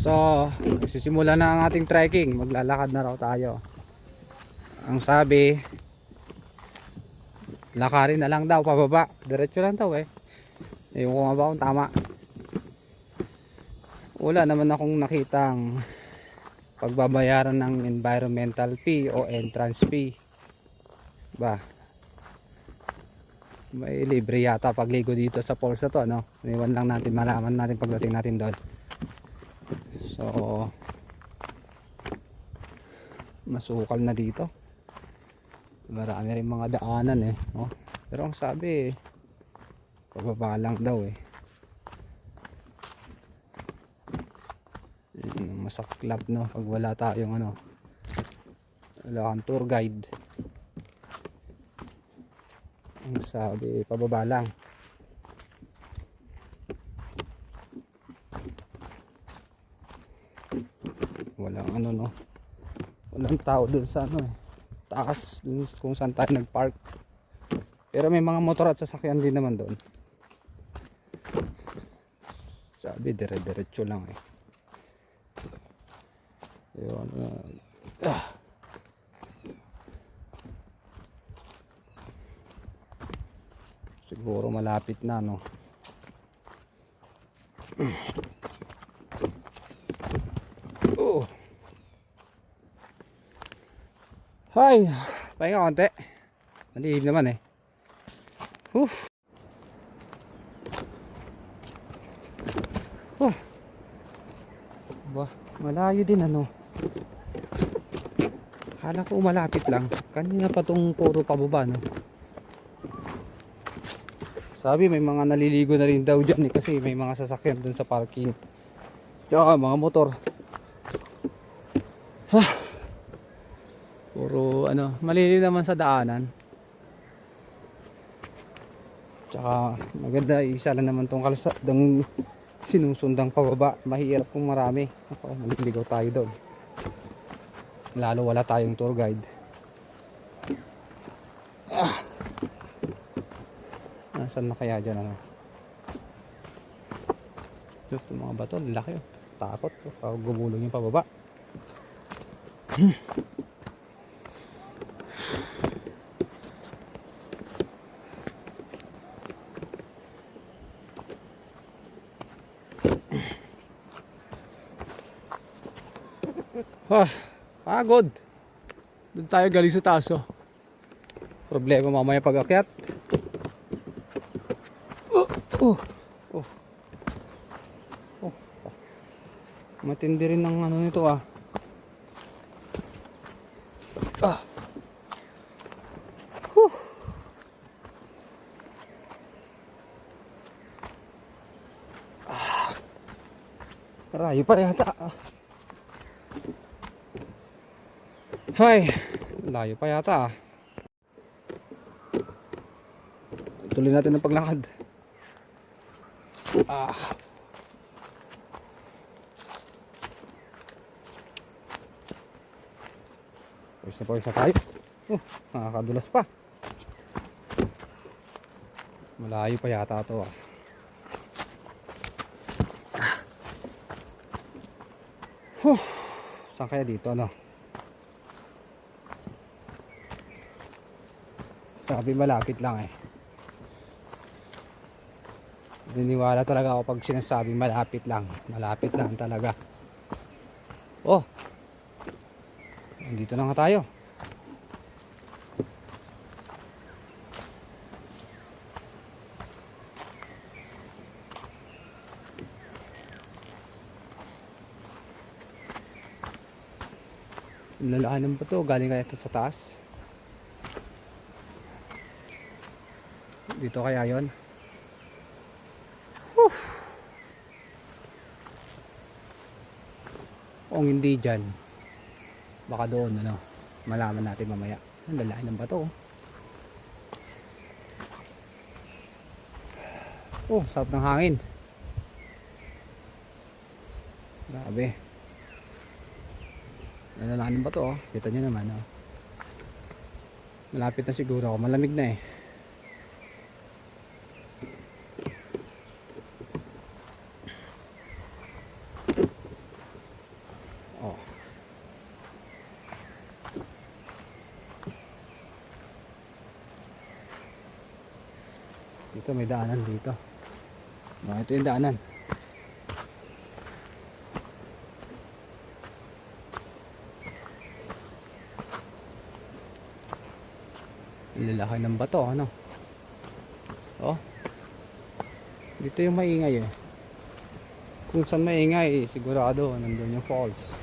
So, magsisimula na ang ating trekking. Maglalakad na raw tayo. Ang sabi, lakarin na lang daw pababa. Diretso lang daw eh. Ewan ko nga ba kung tama. Wala naman akong nakitang pagbabayaran ng environmental fee o entrance fee. Ba? May libre yata pagligo dito sa falls na to, no? Iwan lang natin, malaman natin pagdating natin doon. So, masukal na dito. Marami rin mga daanan eh, oh. Pero ang sabi pababa lang daw eh. Masaklap, no, pag wala tayong ano, wala kang tour guide. Ang sabi pababa lang. Walang ano, no, walang tao dun sa ano eh, taas dun kung saan tayo nagpark. Pero may mga motor at sasakyan din naman doon. Sabi dire-diretso lang eh. Yun, siguro malapit na, no. Oh. Hay, pahinga konti. Maliig naman eh. Bah, malayo din ano. Akala ko malapit lang. Kanina pa tong puro pababa, no. Sabi may mga naliligo na rin daw dyan eh, kasi may mga sasakyan dun sa parking. Tsaka mga motor. Puro ano, malilim naman sa daanan. Tsaka maganda, isa lang naman tong kalsadang sinusundang pababa. Mahirap kung marami. Ako, maliligaw tayo doon. Lalo wala tayong tour guide. Nasaan na kaya dyan, ano? Ito mga bato, laki oh. Takot oh, pag gumulong yung pababa. Pagod. Doon tayo galing sa taas oh. Problema mamaya pag akyat. Matindi rin ng ano nito ah. Rayo pa yata. Hay, layo pa yata. Tuloy natin ang paglakad. Pawis na tayo. Nakakadulas pa. Malayo pa yata ito ah. Saan kaya dito, ano? Sabi malapit lang eh. Niniwala talaga ako pag sinasabi malapit lang. Malapit lang talaga. Oh, dito na nga tayo. Lalaki ng bato, galing kaya ito sa taas. Dito kaya yon. Kung hindi dyan, baka doon, ano, malaman natin mamaya. Ang lalaki ng bato. Oh, sarap ng hangin. Grabe. Ang lalaki ng bato oh. Kita nyo naman oh. Malapit na siguro ako, malamig na eh. Ito may daanan dito. Ito yung daanan. Lalaki ng bato, ano? Oh. Dito yung maingay eh. Kung saan maingay, sigurado nandun yung falls.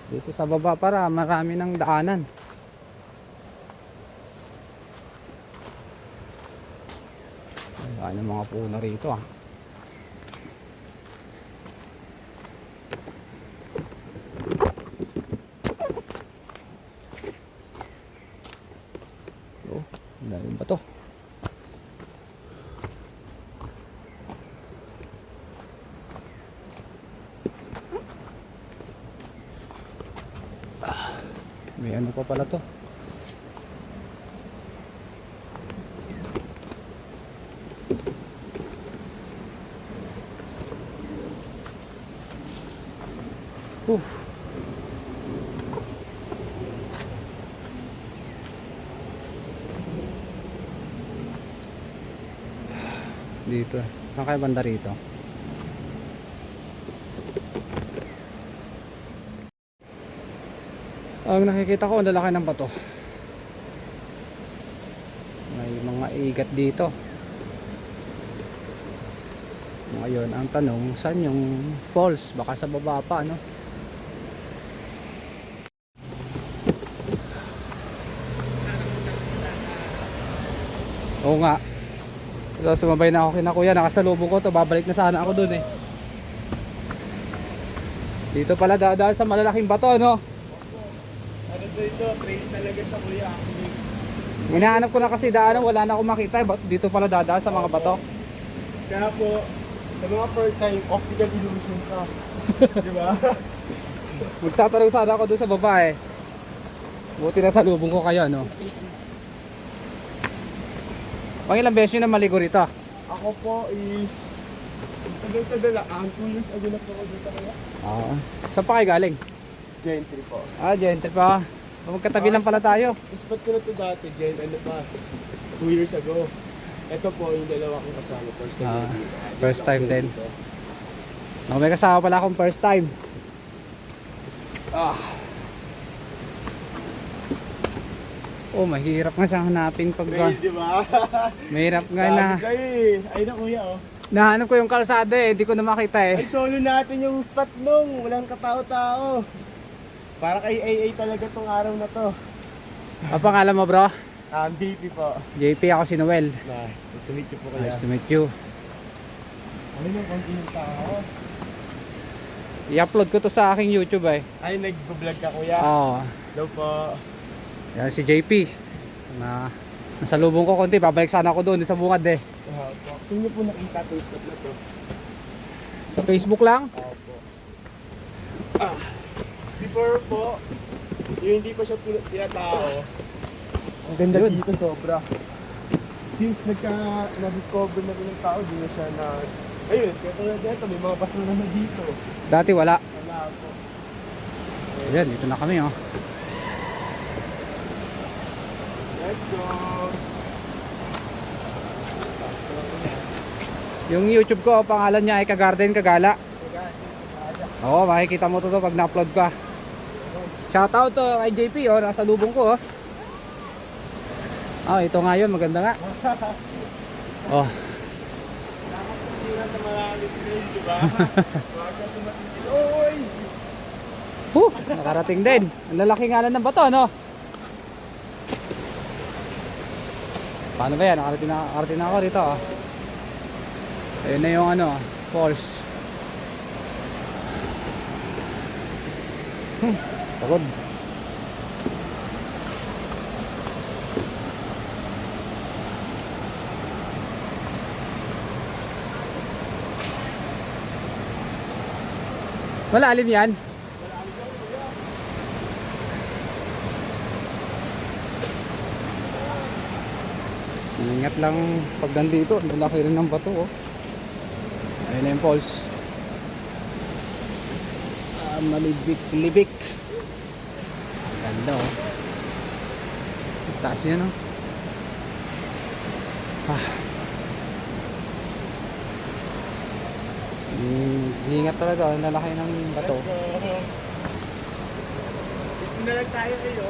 Dito sa baba para marami ng daanan. Ayan ang mga puno rito ah. Oh, lalim ba to? May ano pa pala to? Dito. Saan kayo banda rito? Ang nakikita ko, ang lalaki ng bato. May mga igat dito. Ngayon, ang tanong, saan yung falls? Baka sa baba pa, no? Oo nga. So, sumabay na ako kina kuya. Nakasalubong ko to. Babalik na sana ako dun eh. Dito pala dadaan sa malalaking bato, no? Ano dito? Trail talaga sa kuya. Hinahanap ko na kasi daanan. Wala na akong makita. Dito pala dadaan sa mga bato. Kaya po, sa mga first time, optical illusion ka. Di ba? Magtatanong sana ako dun sa baba eh. Buti na salubong ko kayo, no? Pangilang beses nyo na maligo rito? Ako po is, tagal-tagalaan, 2 years ago na po ako dito kaya. Saan pa kayo galing? Gentry po. Gentry pa. Magkatabi lang pala tayo. Spot ko na ito dati, ano pa, 2 years ago. Ito po yung dalawa kong kasama, first time dito. First time din. May kasama pala akong first time. Oh, mahirap nga siyang hanapin pag... Trail, di ba? Mahirap nga na. Sabi sa'yo eh. Ay na kuya oh. Nahanap ko yung kalsada eh, hindi ko na makita eh. Ay solo natin yung spot nung, walang katao-tao. Para kay AA talaga tong araw na to. Ang pangalan mo bro? JP po. JP, ako si Noel. Nice to meet you po kaya. Nice to meet you. Ano yung konti yung tao? I-upload ko to sa aking YouTube eh. Ay, nag-vlog ka kuya? Oo. Hello po. Yan si JP. Nasalubong ko konti, babalik sana ako doon sa bungad eh. Saan niyo po nakita itong spot na to? Sa Facebook lang? Opo. Before po, yung hindi pa siya tinatao. Ang ganda Yun. dito sobra. Since na-discover na rin ng tao, di na siya na... Ayun, kaya tulad dito, may mga basura na dito. Dati wala. Wala po. Ayan, dito na kami oh. Let's go! Yung YouTube ko, pangalan niya ay Kagarden Kagala. Oo, makikita mo to pag na-upload ka. Shoutout to kay JP oh, nasa lubong ko oh. Ito nga yun, maganda nga. Oh. Nakapagpilihan sa maraming trail, di ba? Baga tumatingin. Oy! Nakarating din. Ang lalaki nga lang ng bato, no? Paano ba yan? Nakarating na ako rito oh. Ayun na yung ano, falls. Pagod. Malalim yan. Ingat lang pag nandito. Malaki rin ng bato oh. Ayun na yung falls. Malibik-libik. Ganda oh. Taas niya, no? Ah. Ingat talaga, ang lalaki ng bato. Ito na lang tayo kayo.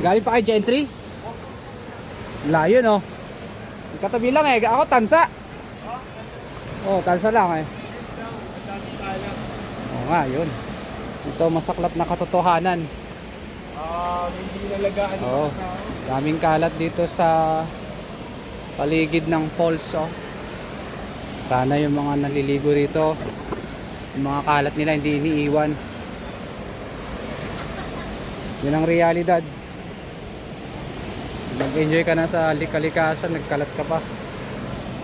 Galing pa kay Gentry? Layo, no? Katabi lang eh, ako tansa. Oh, tansa lang eh. Oo nga, yun. Ito masaklap na katotohanan. Hindi nalagaan yung Oo. mga tao. Daming kalat dito sa paligid ng falls, oh. Sana yung mga naliligo rito, yung mga kalat nila hindi iniiwan. Yun ang realidad. Nag-enjoy ka na sa likalikasan, nagkalat ka pa.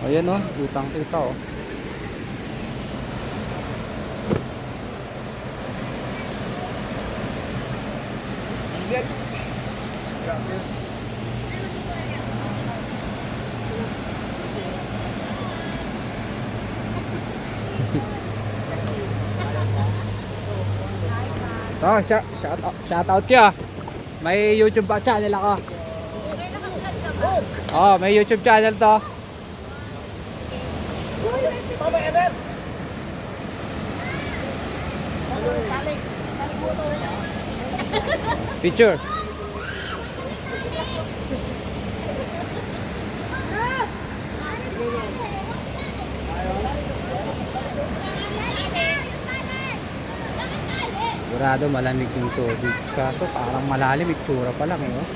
Ayan, oh, utang kita, oh. Ingat. Grabe. Oh, shout out kaya. May YouTube pa channel ako. Oh, may YouTube channel to. Tama, Ever! Picture. Sigurado malamig yung tubig. Kaso parang malalim, itsura pa lang eh. Oh.